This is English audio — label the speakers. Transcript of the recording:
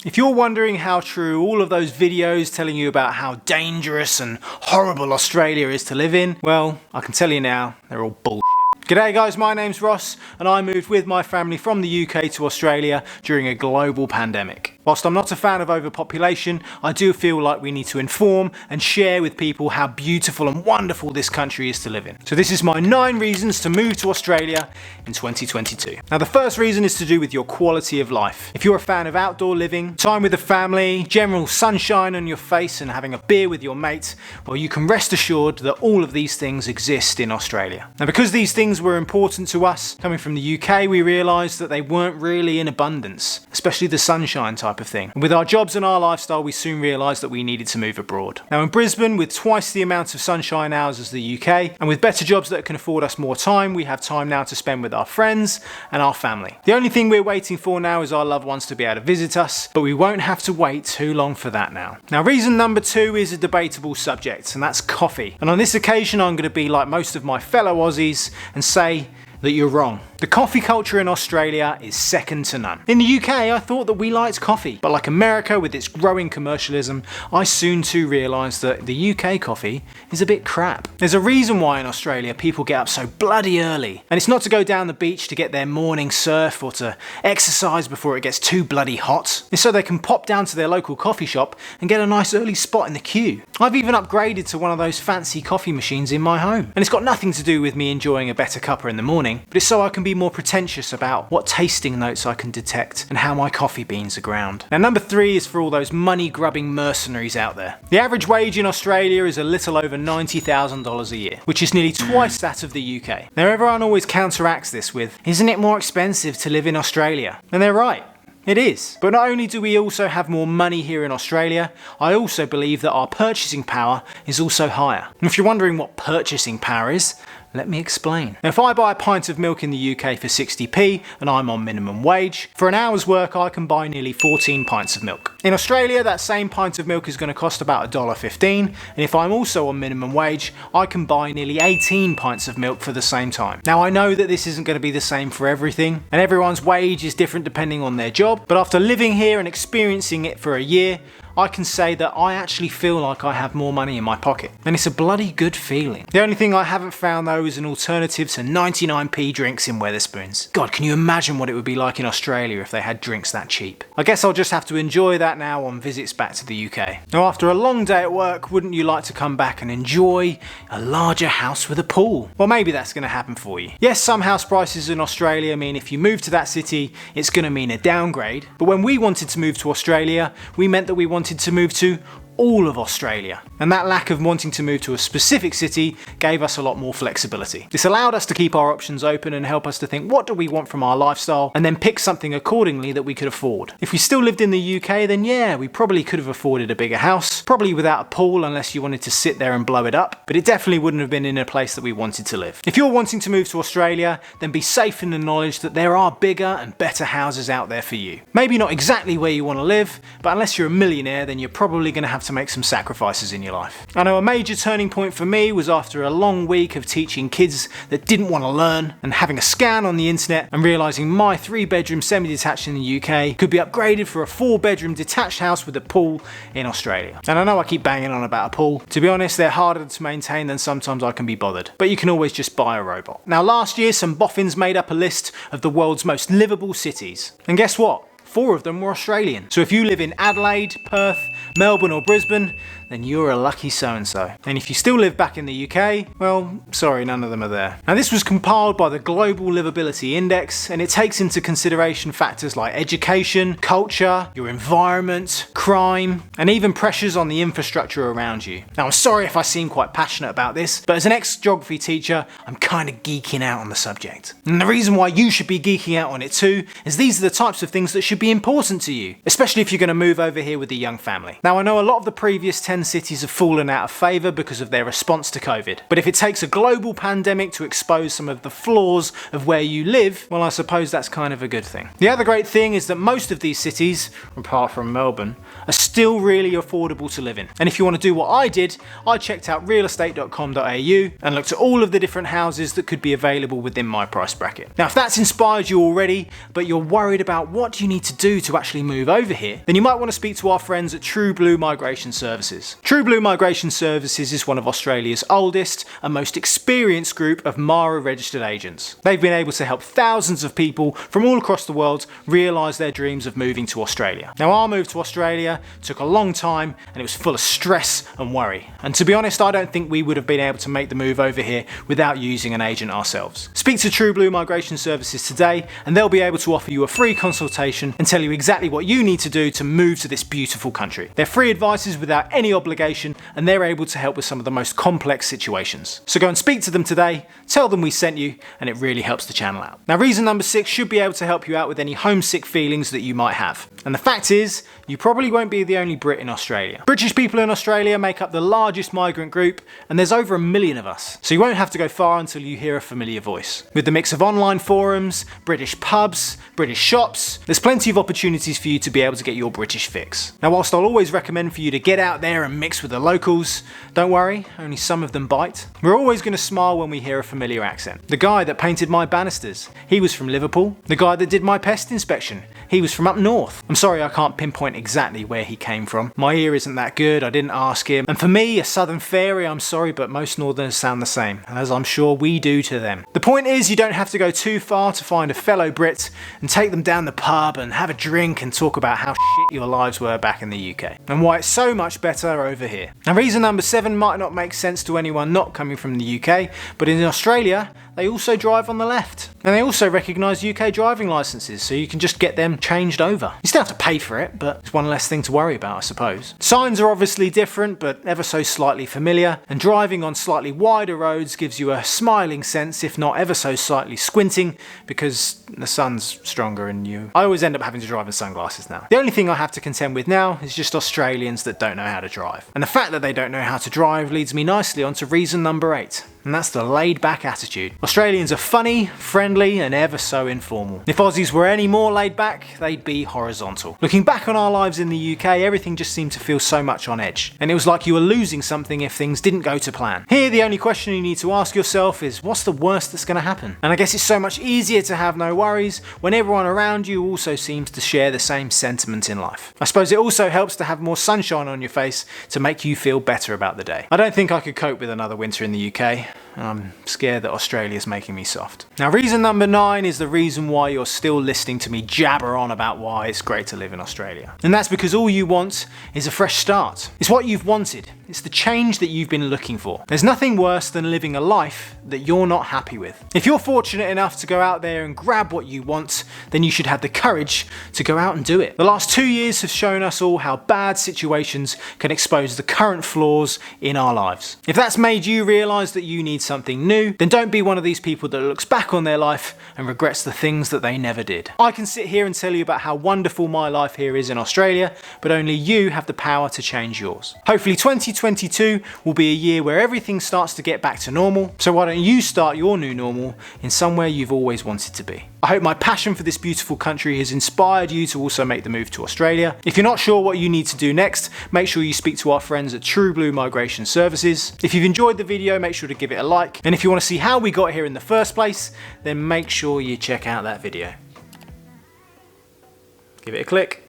Speaker 1: If you're wondering how true all of those videos telling you about how dangerous and horrible Australia is to live in, well, I can tell you now, they're all bullshit. G'day guys, my name's Ross and I moved with my family from the UK to Australia during a global pandemic. Whilst I'm not a fan of overpopulation, I do feel like we need to inform and share with people how beautiful and wonderful this country is to live in. So this is my 9 reasons to move to Australia in 2022. Now the first reason is to do with your quality of life. If you're a fan of outdoor living, time with the family, general sunshine on your face and having a beer with your mates, well you can rest assured that all of these things exist in Australia. Now because these things were important to us, coming from the UK we realised that they weren't really in abundance, especially the sunshine type of thing. And with our jobs and our lifestyle we soon realised that we needed to move abroad. Now in Brisbane, with twice the amount of sunshine hours as the UK, and with better jobs that can afford us more time, we have time now to spend with our friends and our family. The only thing we're waiting for now is our loved ones to be able to visit us, but we won't have to wait too long for that now. Now reason number 2 is a debatable subject, and that's coffee. And on this occasion I'm going to be like most of my fellow Aussies and say that you're wrong. The coffee culture in Australia is second to none. In the UK, I thought that we liked coffee, but like America with its growing commercialism, I soon too realised that the UK coffee is a bit crap. There's a reason why in Australia people get up so bloody early, and it's not to go down the beach to get their morning surf or to exercise before it gets too bloody hot. It's so they can pop down to their local coffee shop and get a nice early spot in the queue. I've even upgraded to one of those fancy coffee machines in my home, and it's got nothing to do with me enjoying a better cuppa in the morning, but it's so I can be more pretentious about what tasting notes I can detect and how my coffee beans are ground. Now number 3 is for all those money grubbing mercenaries out there. The average wage in Australia is a little over $90,000 a year, which is nearly twice that of the UK. Now everyone always counteracts this with, isn't it more expensive to live in Australia? And they're right. It is. But not only do we also have more money here in Australia, I also believe that our purchasing power is also higher. And if you're wondering what purchasing power is, let me explain. Now, if I buy a pint of milk in the UK for 60p and I'm on minimum wage, for an hour's work I can buy nearly 14 pints of milk. In Australia, that same pint of milk is going to cost about $1.15, and if I'm also on minimum wage, I can buy nearly 18 pints of milk for the same time. Now I know that this isn't going to be the same for everything, and everyone's wage is different depending on their job, but after living here and experiencing it for a year, I can say that I actually feel like I have more money in my pocket. And it's a bloody good feeling. The only thing I haven't found though is an alternative to 99p drinks in Wetherspoons. God, can you imagine what it would be like in Australia if they had drinks that cheap? I guess I'll just have to enjoy that now on visits back to the UK. Now after a long day at work, wouldn't you like to come back and enjoy a larger house with a pool? Well, maybe that's going to happen for you. Yes, some house prices in Australia mean if you move to that city, it's going to mean a downgrade. But when we wanted to move to Australia, we meant that we wanted to move to all of Australia. And that lack of wanting to move to a specific city gave us a lot more flexibility. This allowed us to keep our options open and help us to think, what do we want from our lifestyle, and then pick something accordingly that we could afford. If we still lived in the UK, then yeah, we probably could have afforded a bigger house, probably without a pool unless you wanted to sit there and blow it up, but it definitely wouldn't have been in a place that we wanted to live. If you're wanting to move to Australia, then be safe in the knowledge that there are bigger and better houses out there for you. Maybe not exactly where you want to live, but unless you're a millionaire, then you're probably going to have to make some sacrifices in your life. I know a major turning point for me was after a long week of teaching kids that didn't want to learn and having a scan on the internet and realising my 3-bedroom semi-detached in the UK could be upgraded for a 4-bedroom detached house with a pool in Australia. And I know I keep banging on about a pool. To be honest, they're harder to maintain than sometimes I can be bothered. But you can always just buy a robot. Now last year some boffins made up a list of the world's most livable cities. And guess what? 4 of them were Australian. So if you live in Adelaide, Perth, Melbourne or Brisbane, then you're a lucky so-and-so. And if you still live back in the UK, well, sorry, none of them are there. Now this was compiled by the Global Livability Index, and it takes into consideration factors like education, culture, your environment, crime, and even pressures on the infrastructure around you. Now I'm sorry if I seem quite passionate about this, but as an ex-geography teacher, I'm kind of geeking out on the subject. And the reason why you should be geeking out on it too, is these are the types of things that should be important to you, especially if you're going to move over here with a young family. Now I know a lot of the previous 10 10 cities have fallen out of favour because of their response to COVID. But if it takes a global pandemic to expose some of the flaws of where you live, well, I suppose that's kind of a good thing. The other great thing is that most of these cities, apart from Melbourne, are still really affordable to live in. And if you want to do what I did, I checked out realestate.com.au and looked at all of the different houses that could be available within my price bracket. Now, if that's inspired you already, but you're worried about what you need to do to actually move over here, then you might want to speak to our friends at True Blue Migration Services. True Blue Migration Services is one of Australia's oldest and most experienced group of MARA registered agents. They've been able to help thousands of people from all across the world realise their dreams of moving to Australia. Now, our move to Australia took a long time and it was full of stress and worry. And to be honest, I don't think we would have been able to make the move over here without using an agent ourselves. Speak to True Blue Migration Services today and they'll be able to offer you a free consultation and tell you exactly what you need to do to move to this beautiful country. They're free advices without any obligation and they're able to help with some of the most complex situations. So go and speak to them today, tell them we sent you, and it really helps the channel out. Now, reason number 6 should be able to help you out with any homesick feelings that you might have. And the fact is, you probably won't be the only Brit in Australia. British people in Australia make up the largest migrant group and there's over 1 million of us. So you won't have to go far until you hear a familiar voice. With the mix of online forums, British pubs, British shops, there's plenty of opportunities for you to be able to get your British fix. Now, whilst I'll always recommend for you to get out there and mix with the locals, don't worry, only some of them bite. We're always going to smile when we hear a familiar accent. The guy that painted my banisters, he was from Liverpool. The guy that did my pest inspection, he was from up north. I'm sorry I can't pinpoint exactly where he came from. My ear isn't that good, I didn't ask him. And for me, a southern fairy, I'm sorry, but most northerners sound the same, as I'm sure we do to them. The point is, you don't have to go too far to find a fellow Brit and take them down the pub and have a drink and talk about how shit your lives were back in the UK and why it's so much better over here. Now, reason number 7 might not make sense to anyone not coming from the UK, but in Australia, they also drive on the left. And they also recognise UK driving licences, so you can just get them changed over. You still have to pay for it, but it's one less thing to worry about, I suppose. Signs are obviously different, but ever so slightly familiar, and driving on slightly wider roads gives you a smiling sense, if not ever so slightly squinting, because the sun's stronger in you. I always end up having to drive in sunglasses now. The only thing I have to contend with now is just Australians that don't know how to drive. And the fact that they don't know how to drive leads me nicely onto reason number 8. And that's the laid-back attitude. Australians are funny, friendly, and ever so informal. If Aussies were any more laid-back, they'd be horizontal. Looking back on our lives in the UK, everything just seemed to feel so much on edge. And it was like you were losing something if things didn't go to plan. Here, the only question you need to ask yourself is, what's the worst that's going to happen? And I guess it's so much easier to have no worries when everyone around you also seems to share the same sentiment in life. I suppose it also helps to have more sunshine on your face to make you feel better about the day. I don't think I could cope with another winter in the UK. And I'm scared that Australia's making me soft. Now, reason number 9 is the reason why you're still listening to me jabber on about why it's great to live in Australia. And that's because all you want is a fresh start. It's what you've wanted. It's the change that you've been looking for. There's nothing worse than living a life that you're not happy with. If you're fortunate enough to go out there and grab what you want, then you should have the courage to go out and do it. The last 2 years have shown us all how bad situations can expose the current flaws in our lives. If that's made you realise that you need something new, then don't be one of these people that looks back on their life and regrets the things that they never did. I can sit here and tell you about how wonderful my life here is in Australia, but only you have the power to change yours. Hopefully 2022 will be a year where everything starts to get back to normal, so why don't you start your new normal in somewhere you've always wanted to be. I hope my passion for this beautiful country has inspired you to also make the move to Australia. If you're not sure what you need to do next, make sure you speak to our friends at True Blue Migration Services. If you've enjoyed the video, make sure to give it a like. And if you want to see how we got here in the first place, then make sure you check out that video. Give it a click.